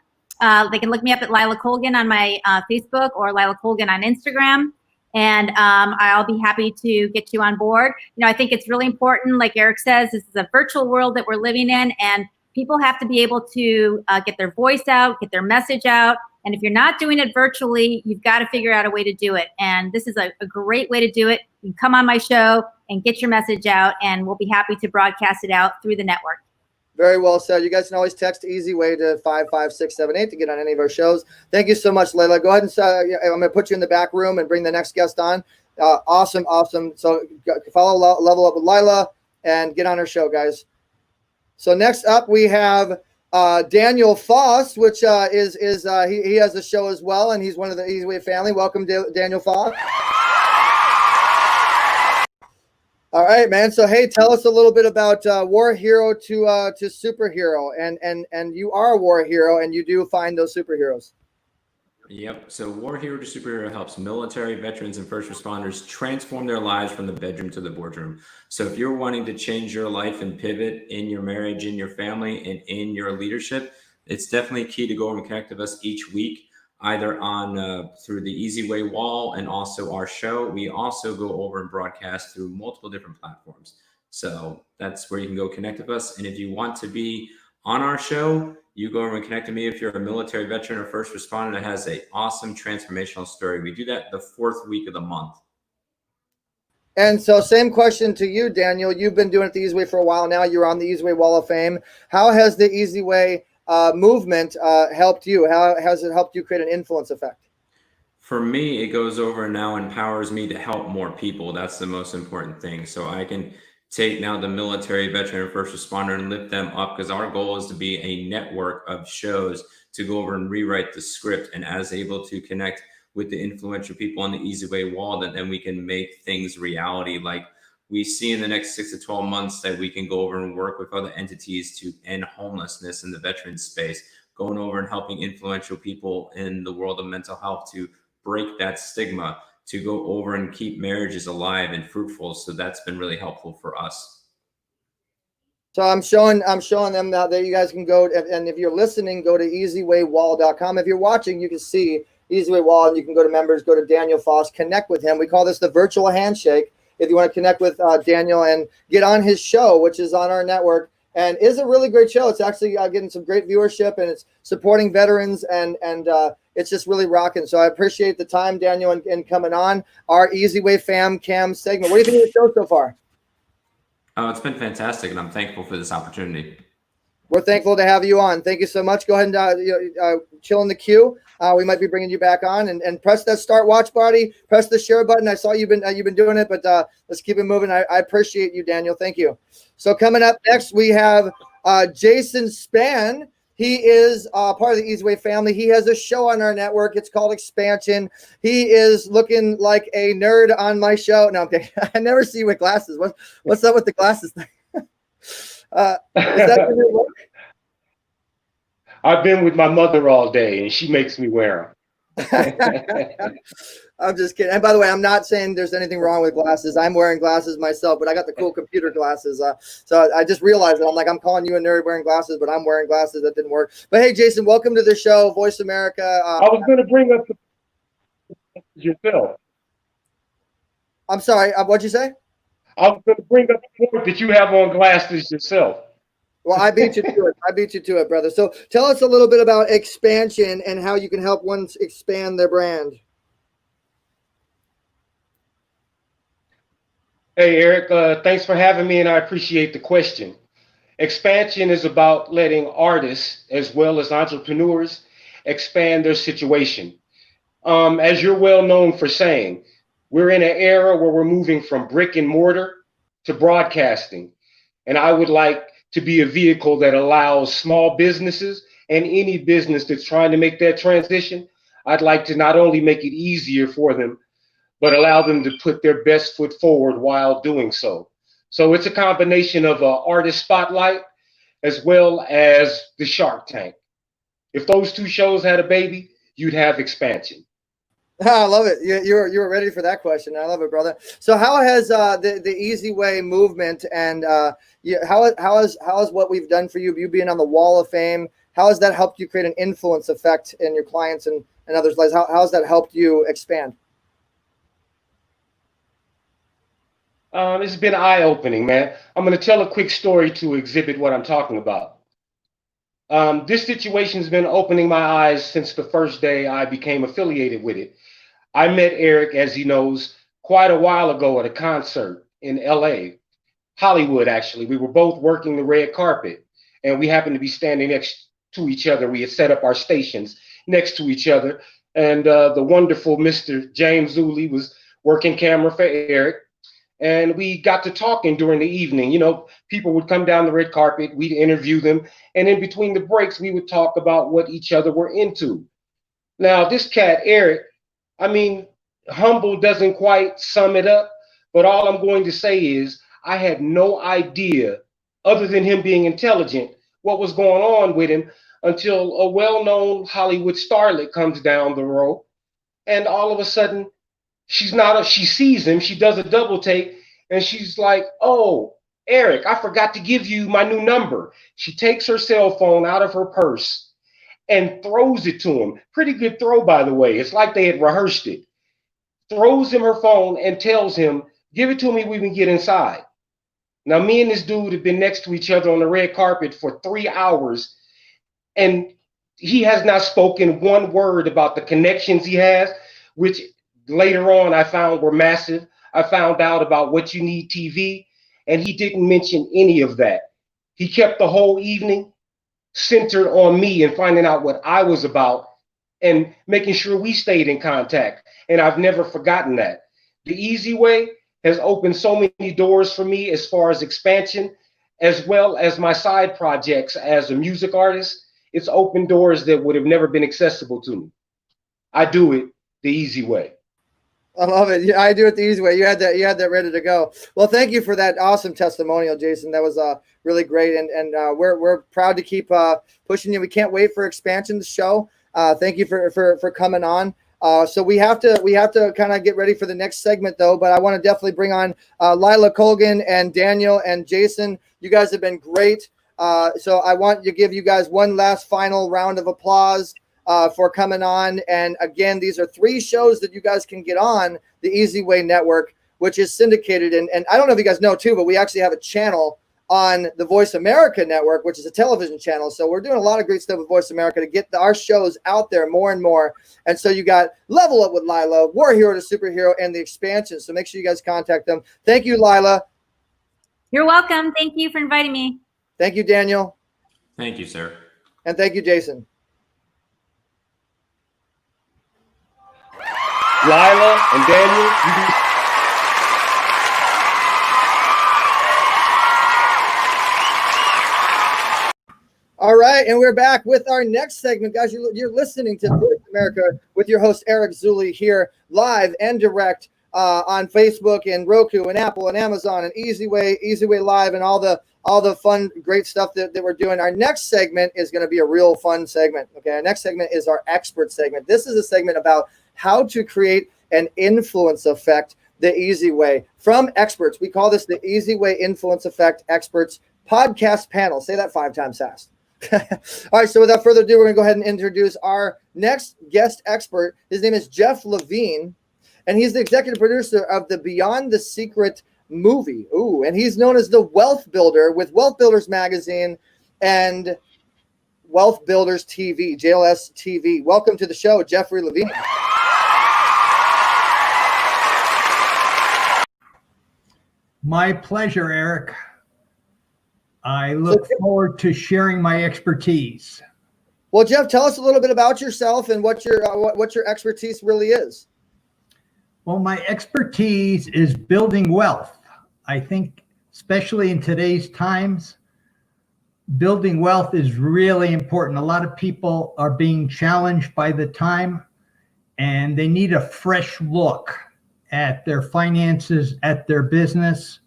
They can look me up at Lila Colgan on my Facebook, or Lila Colgan on Instagram, and I'll be happy to get you on board. I think it's really important, like Eric says, this is a virtual world that we're living in, and people have to be able to get their voice out, get their message out. And if you're not doing it virtually, you've got to figure out a way to do it. And this is a great way to do it. You can come on my show and get your message out, and we'll be happy to broadcast it out through the network. Very well said. You guys can always text eZWay to 55678 to get on any of our shows. Thank you so much, Layla. Go ahead and I'm going to put you in the back room and bring the next guest on. Awesome. So follow Level Up with Lila and get on our show, guys. So next up we have Daniel Foss, which he has a show as well, and he's one of the eZWay family. Welcome, Daniel Foss. All right, man. So, hey, tell us a little bit about war hero to superhero, and you are a war hero, and you do find those superheroes. Yep. So, war hero to superhero helps military, veterans, and first responders transform their lives from the bedroom to the boardroom. So, if you're wanting to change your life and pivot in your marriage, in your family, and in your leadership, it's definitely key to go and connect with us each week, either on through the eZWay wall and also our show. We also go over and broadcast through multiple different platforms. So that's where you can go connect with us. And if you want to be on our show, you go over and connect with me if you're a military veteran or first responder that has an awesome transformational story. We do that the 4th week of the month. And so same question to you, Daniel. You've been doing it the eZWay for a while now. You're on the eZWay Wall of Fame. How has the eZWay movement helped you? How has it helped you create an influence effect? For me, it goes over and now empowers me to help more people. That's the most important thing. So I can take now the military, veteran, and first responder and lift them up, because our goal is to be a network of shows to go over and rewrite the script. And as able to connect with the influential people on the eZWay wall, then we can make things reality. Like we see in the next 6 to 12 months that we can go over and work with other entities to end homelessness in the veteran space, going over and helping influential people in the world of mental health to break that stigma, to go over and keep marriages alive and fruitful. So that's been really helpful for us. So I'm showing them now that you guys can go, and if you're listening, go to eZWayWall.com. If you're watching, you can see eZWay Wall, and you can go to members, go to Daniel Foss, connect with him. We call this the virtual handshake. If you want to connect with Daniel and get on his show, which is on our network, and is a really great show. It's actually getting some great viewership, and it's supporting veterans, and it's just really rocking. So I appreciate the time, Daniel, and coming on our eZWay Fam Cam segment. What do you think of the show so far? Oh, it's been fantastic, and I'm thankful for this opportunity. We're thankful to have you on. Thank you so much. Go ahead and chill in the queue. We might be bringing you back on, and press that start watch button, press the share button. I saw you've been doing it, but let's keep it moving. I appreciate you, Daniel. Thank you. So coming up next, we have Jason Spann. He is part of the eZWay family. He has a show on our network. It's called Expansion. He is looking like a nerd on my show. No, okay. I never see you with glasses. What's up with the glasses thing? Is that your work? I've been with my mother all day, and she makes me wear them. I'm just kidding. And by the way, I'm not saying there's anything wrong with glasses. I'm wearing glasses myself, but I got the cool computer glasses. So I just realized that I'm calling you a nerd wearing glasses, but I'm wearing glasses. That didn't work. But hey, Jason, welcome to the show, Voice America. I was going to bring up yourself. I'm sorry. What'd you say? I was going to bring up the point that you have on glasses yourself. Well, I beat you to it. I beat you to it, brother. So tell us a little bit about Expansion and how you can help one expand their brand. Hey, Eric, thanks for having me, and I appreciate the question. Expansion is about letting artists as well as entrepreneurs expand their situation. As you're well known for saying, we're in an era where we're moving from brick and mortar to broadcasting. And I would like to be a vehicle that allows small businesses and any business that's trying to make that transition. I'd like to not only make it easier for them, but allow them to put their best foot forward while doing so. So it's a combination of an artist spotlight as well as the Shark Tank. If those two shows had a baby, you'd have expansion. I love it. You were ready for that question. I love it, brother. So how has the eZWay movement and how has what we've done for you being on the Wall of Fame, how has that helped you create an influence effect in your clients and others' lives? How has that helped you expand? It's been eye-opening, man. I'm going to tell a quick story to exhibit what I'm talking about. This situation has been opening my eyes since the first day I became affiliated with it. I met Eric, as he knows, quite a while ago at a concert in LA, Hollywood, actually. We were both working the red carpet, and we happened to be standing next to each other. We had set up our stations next to each other, and the wonderful Mr. James Zuli was working camera for Eric. And we got to talking during the evening. You know, people would come down the red carpet, we'd interview them, and in between the breaks, we would talk about what each other were into. Now, this cat, Eric, I mean, humble doesn't quite sum it up, but all I'm going to say is I had no idea, other than him being intelligent, what was going on with him until a well-known Hollywood starlet comes down the road, and all of a sudden, she sees him, she does a double take, and she's like, "Oh, Eric, I forgot to give you my new number." She takes her cell phone out of her purse and throws it to him. Pretty good throw, by the way. It's like they had rehearsed it. Throws him her phone and tells him, "Give it to me, we can get inside." Now, me and this dude have been next to each other on the red carpet for 3 hours, and he has not spoken one word about the connections he has, which later on I found were massive. I found out about What You Need TV, and he didn't mention any of that. He kept the whole evening centered on me and finding out what I was about and making sure we stayed in contact. And I've never forgotten that. The eZWay has opened so many doors for me as far as expansion, as well as my side projects as a music artist. It's opened doors that would have never been accessible to me. I do it the eZWay. I love it. I do it the eZWay. You had that ready to go. Well, thank you for that awesome testimonial, Jason. That was really great, and we're proud to keep pushing you. We can't wait for expansion to show. Thank you for coming on. So we have to kind of get ready for the next segment though. But I want to definitely bring on Lila Colgan and Daniel and Jason. You guys have been great. So I want to give you guys one last final round of applause for coming on. And again, these are 3 shows that you guys can get on the eZWay network, which is syndicated. And I don't know if you guys know too, but we actually have a channel on the Voice America network, which is a television channel. So we're doing a lot of great stuff with Voice America to get our shows out there more and more. And so you got Level Up with Lila, War Hero to Superhero, and the expansion. So make sure you guys contact them. Thank you, Lila. You're welcome. Thank you for inviting me. Thank you, Daniel. Thank you, sir. And thank you, Jason. Lila and Daniel, All right, and we're back with our next segment, guys. You're listening to Voice America with your host Eric Zuli here, live and direct on Facebook and Roku and Apple and Amazon and eZWay Live, and all the fun, great stuff that we're doing. Our next segment is going to be a real fun segment. Okay, our next segment is our expert segment. This is a segment about how to create an influence effect the eZWay from experts. We call this the eZWay Influence Effect Experts Podcast Panel. Say that 5 times fast. All right, so without further ado, we're going to go ahead and introduce our next guest expert. His name is Jeff Levine, and he's the executive producer of the Beyond the Secret movie. Ooh, and he's known as the Wealth Builder with Wealth Builders Magazine and Wealth Builders TV, JLS TV. Welcome to the show, Jeffrey Levine. My pleasure, Eric. I look forward to sharing my expertise. Well, Jeff, tell us a little bit about yourself and what your expertise really is. Well, my expertise is building wealth. I think, especially in today's times, building wealth is really important. A lot of people are being challenged by the time, and they need a fresh look at their finances, at their business.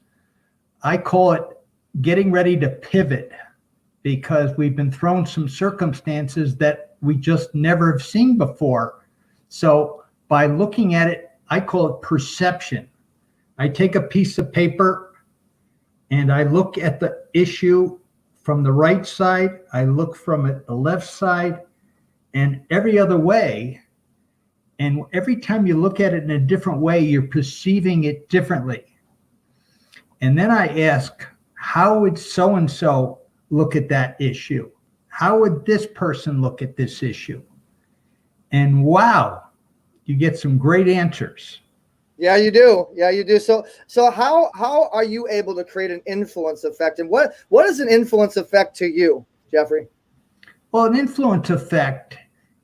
I call it getting ready to pivot, because we've been thrown some circumstances that we just never have seen before. So by looking at it, I call it perception. I take a piece of paper and I look at the issue from the right side, I look from the left side, and every other way. And every time you look at it in a different way, you're perceiving it differently. And then I ask, how would so-and-so look at that issue? How would this person look at this issue? And wow, you get some great answers. Yeah, you do. Yeah, you do. So how are you able to create an influence effect? And what is an influence effect to you, Jeffrey? Well, an influence effect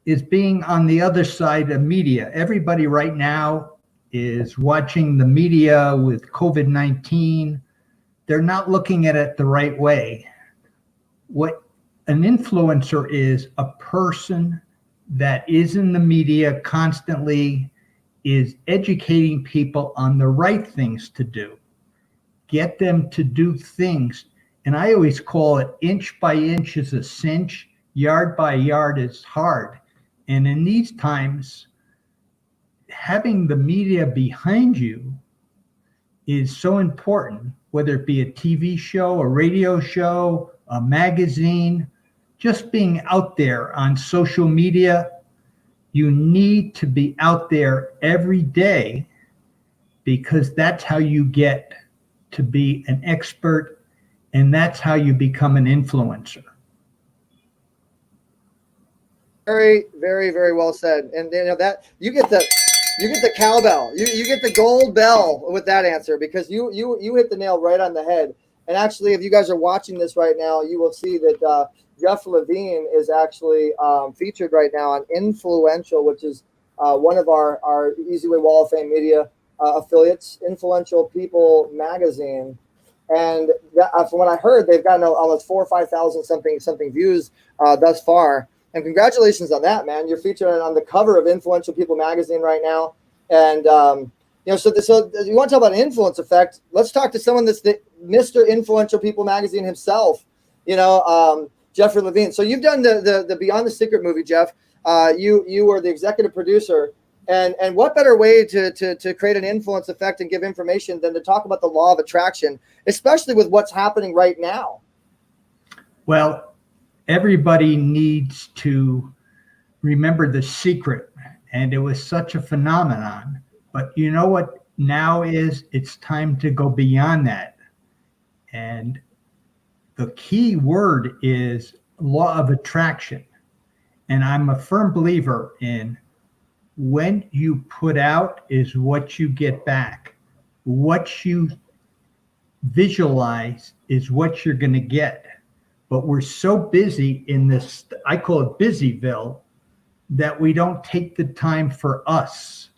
is being on the other side of media. Everybody right now is watching the media with COVID-19. They're not looking at it the right way. What an influencer is a person that is in the media constantly, is educating people on the right things to do, get them to do things. And I always call it inch by inch is a cinch, yard by yard is hard. And in these times, having the media behind you is so important, whether it be a TV show, a radio show, a magazine, just being out there on social media. You need to be out there every day, because that's how you get to be an expert, and that's how you become an influencer. Very, very, very well said. And you know that you get the cowbell. You get the gold bell with that answer, because you hit the nail right on the head. And actually, if you guys are watching this right now, you will see that Jeff Levine is actually featured right now on Influential, which is one of our eZWay Wall of Fame media affiliates, Influential People magazine. And from what I heard, they've gotten almost 4,000 or 5,000 something views thus far. And congratulations on that, man! You're featured on the cover of Influential People magazine right now. And so you want to talk about an influence effect? Let's talk to someone that's the Mr. Influential People magazine himself. Jeffrey Levine. So you've done the Beyond the Secret movie, Jeff. You were the executive producer, and what better way to create an influence effect and give information than to talk about the law of attraction, especially with what's happening right now? Well, everybody needs to remember the secret, and it was such a phenomenon. But you know what now is? It's time to go beyond that. And the key word is law of attraction. And I'm a firm believer in when you put out is what you get back. What you visualize is what you're going to get. But we're so busy in this, I call it Busyville, that we don't take the time for us.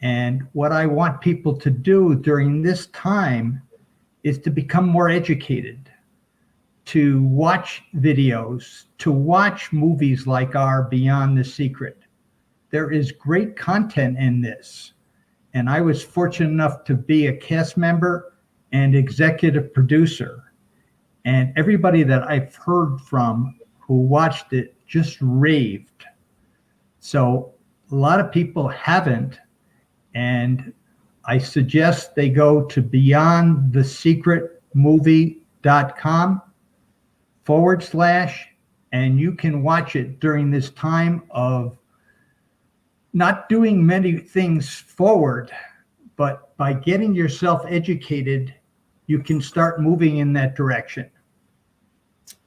And what I want people to do during this time is to become more educated, to watch videos, to watch movies like our Beyond the Secret. There is great content in this. And I was fortunate enough to be a cast member and executive producer. And everybody that I've heard from who watched it just raved. So a lot of people haven't. And I suggest they go to beyondthesecretmovie.com / and you can watch it during this time of not doing many things forward, but by getting yourself educated, you can start moving in that direction.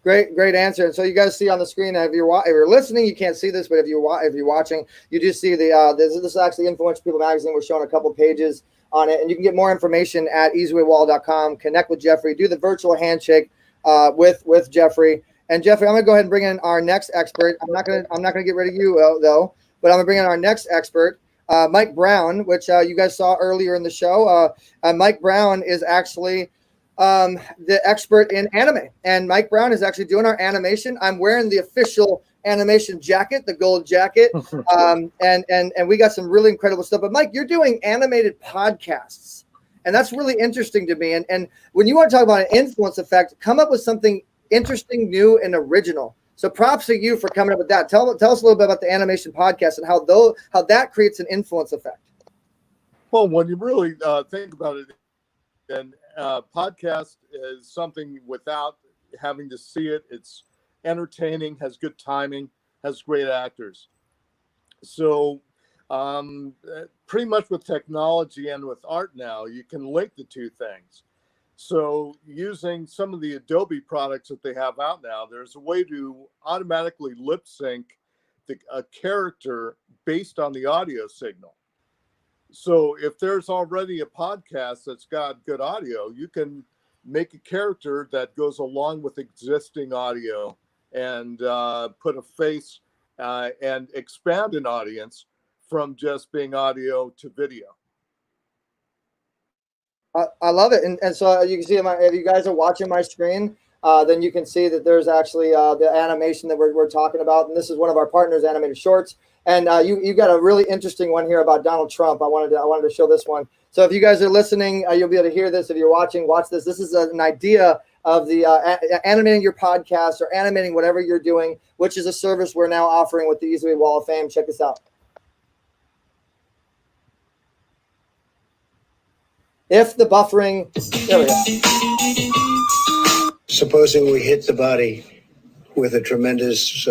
Great answer. And so you guys see on the screen, if you're listening, you can't see this, but if you're watching, you do see this is actually Influential People magazine. We're showing a couple pages on it, and you can get more information at eZWayWall.com. Connect with Jeffrey, do the virtual handshake with Jeffrey. And Jeffrey, I'm gonna go ahead and bring in our next expert. I'm not gonna get rid of you though, but I'm gonna bring in our next expert, Mike Brown, which you guys saw earlier in the show. Mike Brown is actually the expert in anime, and Mike Brown is actually doing our animation. I'm wearing the official animation jacket, the gold jacket, and we got some really incredible stuff. But Mike, you're doing animated podcasts, and that's really interesting to me. And when you want to talk about an influence effect, come up with something interesting, new, and original. So props to you for coming up with that. Tell us a little bit about the animation podcast and how that creates an influence effect. Well, when you really think about it, and podcast is something without having to see it. It's entertaining, has good timing, has great actors. So pretty much with technology and with art now, you can link the two things. So using some of the Adobe products that they have out now, there's a way to automatically lip sync a character based on the audio signal. So if there's already a podcast that's got good audio, you can make a character that goes along with existing audio and put a face and expand an audience from just being audio to video. I love it. And so you can see if you guys are watching my screen, then you can see that there's actually the animation that we're talking about. And this is one of our partners, Animated Shorts. And you got a really interesting one here about Donald Trump. I wanted to show this one. So if you guys are listening, you'll be able to hear this. If you're watching, watch this. This is an idea of the animating your podcast or animating whatever you're doing, which is a service we're now offering with the eZWay Wall of Fame. Check this out. If the buffering, there we go. Supposing we hit the body with a tremendous,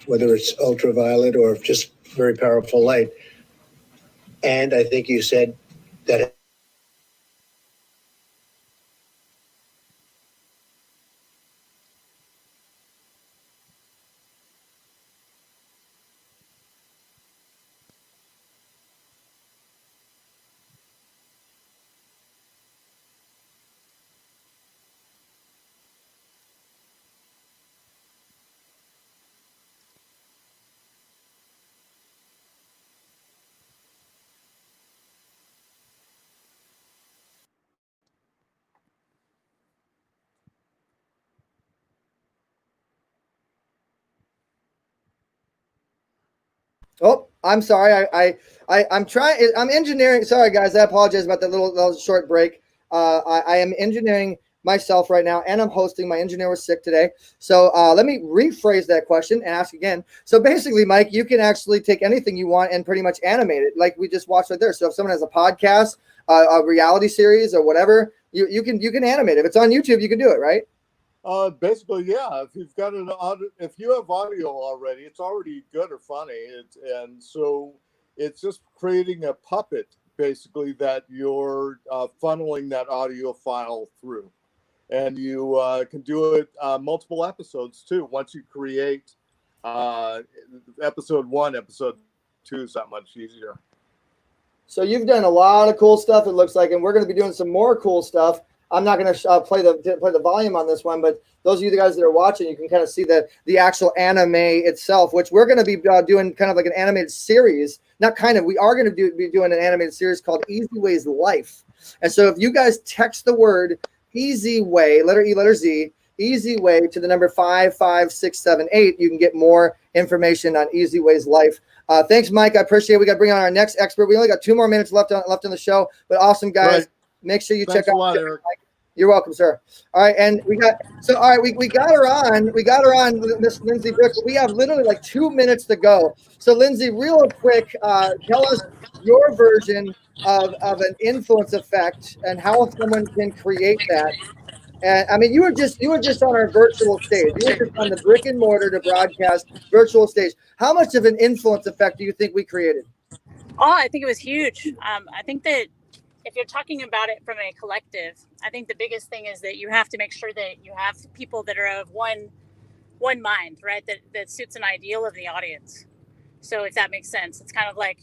whether it's ultraviolet or just very powerful light. And I think you said that Oh, I'm sorry. I'm trying. I'm engineering. Sorry, guys. I apologize about that little short break. I am engineering myself right now, and I'm hosting. My engineer was sick today. So let me rephrase that question and ask again. So basically, Mike, you can actually take anything you want and pretty much animate it like we just watched right there. So if someone has a podcast, a reality series or whatever, you can animate it. If it's on YouTube, you can do it, right? Basically, yeah. If you've got if you have audio already, it's already good or funny. And so it's just creating a puppet, basically, that you're funneling that audio file through. And you can do it multiple episodes, too. Once you create episode 1, episode 2 is that much easier. So you've done a lot of cool stuff, it looks like, and we're going to be doing some more cool stuff. I'm not going to play the volume on this one, but those of you guys that are watching, you can kind of see the actual anime itself, which we're going to be doing kind of like an animated series. Not kind of, we are going to be doing an animated series called eZWay's Life. And so if you guys text the word eZWay, letter E, letter Z, eZWay to the number 55678, you can get more information on eZWay's Life. Thanks, Mike. I appreciate it. We got to bring on our next expert. We only got 2 more minutes left on the show, but awesome, guys. Right. Make sure you Thanks check out. Eric. You're welcome, sir. All right, and we got her on. We got her on, Miss Lindsay Brick. We have literally like 2 minutes to go. So, Lindsay, real quick, tell us your version of an influence effect and how someone can create that. And I mean, you were just on our virtual stage. You were just on the Brick-and-Mortar to broadcast virtual stage. How much of an influence effect do you think we created? Oh, I think it was huge. I think that if you're talking about it from a collective, I think the biggest thing is that you have to make sure that you have people that are of one mind, right? That suits an ideal of the audience. So if that makes sense, it's kind of like,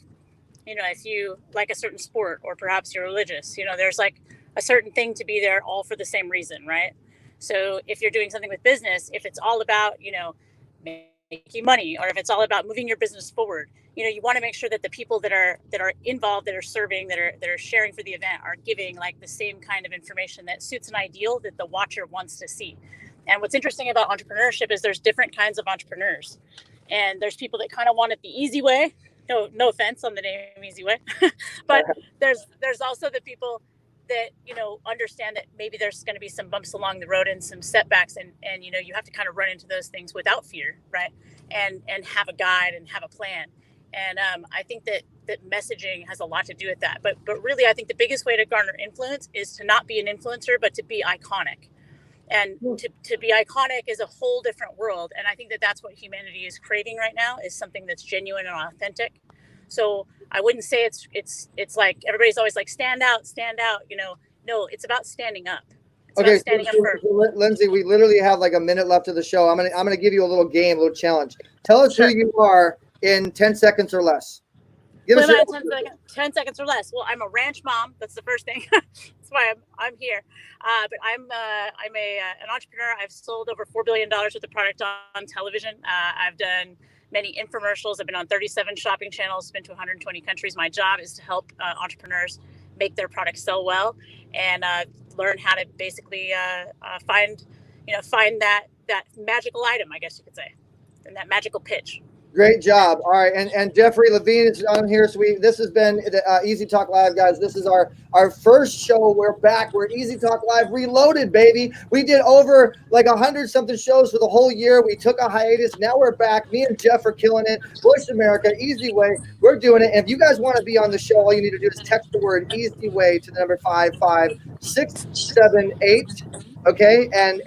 if you like a certain sport or perhaps you're religious, there's like a certain thing to be there all for the same reason, right? So if you're doing something with business, if it's all about, making money, or if it's all about moving your business forward, you want to make sure that the people that are involved, that are serving, that are sharing for the event, are giving like the same kind of information that suits an ideal that the watcher wants to see. And what's interesting about entrepreneurship is there's different kinds of entrepreneurs, and there's people that kind of want it the easy way. No offense on the name eZWay, but there's also the people that understand that maybe there's going to be some bumps along the road and some setbacks, and you have to kind of run into those things without fear, right? And have a guide and have a plan. And I think that messaging has a lot to do with that. But really, I think the biggest way to garner influence is to not be an influencer, but to be iconic. And to be iconic is a whole different world. And I think that that's what humanity is craving right now, is something that's genuine and authentic. So I wouldn't say it's like everybody's always like, stand out. No, it's about standing up. Okay, Lindsay, we literally have like a minute left of the show. I'm gonna give you a little game, a little challenge. Tell us who you are in 10 seconds or less. Give us 10 seconds or less. Well, I'm a ranch mom. That's the first thing. That's why I'm here. But I'm an entrepreneur. I've sold over $4 billion worth of product on television. I've done many infomercials. I've been on 37 shopping channels, been to 120 countries. My job is to help entrepreneurs make their products sell well, and learn how to basically find that magical item, I guess you could say, and that magical pitch. Great job. All right, and Jeffrey Levine is on here. So this has been the Easy Talk Live, guys. This is our first show. We're back. We're Easy Talk Live Reloaded, baby. We did over like 100-something shows for the whole year. We took a hiatus. Now we're back. Me and Jeff are killing it. Voice America, eZWay. We're doing it. And if you guys want to be on the show, all you need to do is text the word eZWay to the number 55678. Okay, and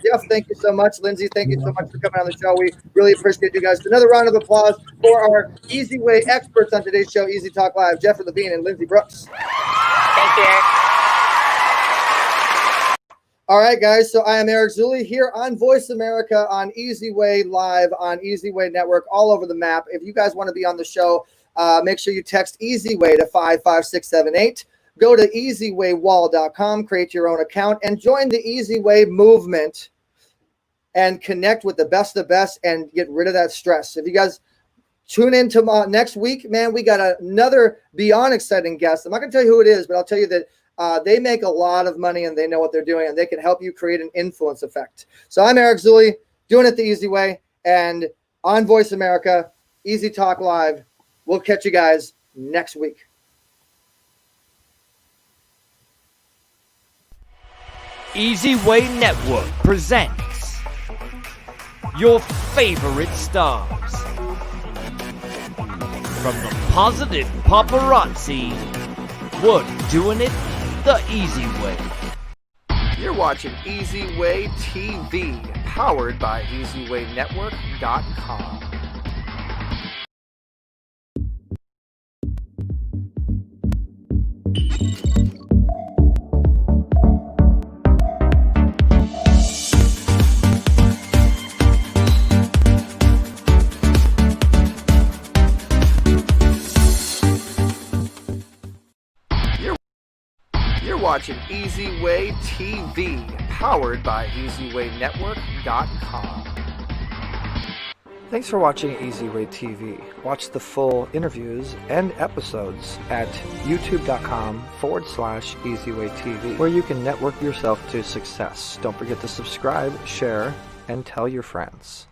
Jeff, thank you so much. Lindsay, thank you so much for coming on the show. We really appreciate you guys. Another round of applause for our eZWay experts on today's show, Easy Talk Live, Jeffrey Levine and Lindsay Brooks. Thank you. All right, guys. So I am Eric Zuley here on Voice America, on eZWay Live, on eZWay Network, all over the map. If you guys want to be on the show, make sure you text eZWay to 55678. Go to eZWayWall.com, create your own account, and join the eZWay movement and connect with the best of the best and get rid of that stress. If you guys tune in tomorrow, next week, man, we got another beyond exciting guest. I'm not going to tell you who it is, but I'll tell you that they make a lot of money and they know what they're doing, and they can help you create an influence effect. So I'm Eric Zuley, doing it the easy way, and on Voice America, Easy Talk Live. We'll catch you guys next week. eZWay Network presents your favorite stars. From the positive paparazzi, we're doing it the easy way. You're watching eZWay TV, powered by eZWayNetwork.com. Watching eZWay TV, powered by eZWayNetwork.com. Thanks for watching eZWay TV. Watch the full interviews and episodes at youtube.com/eZWay TV, where you can network yourself to success. Don't forget to subscribe, share, and tell your friends.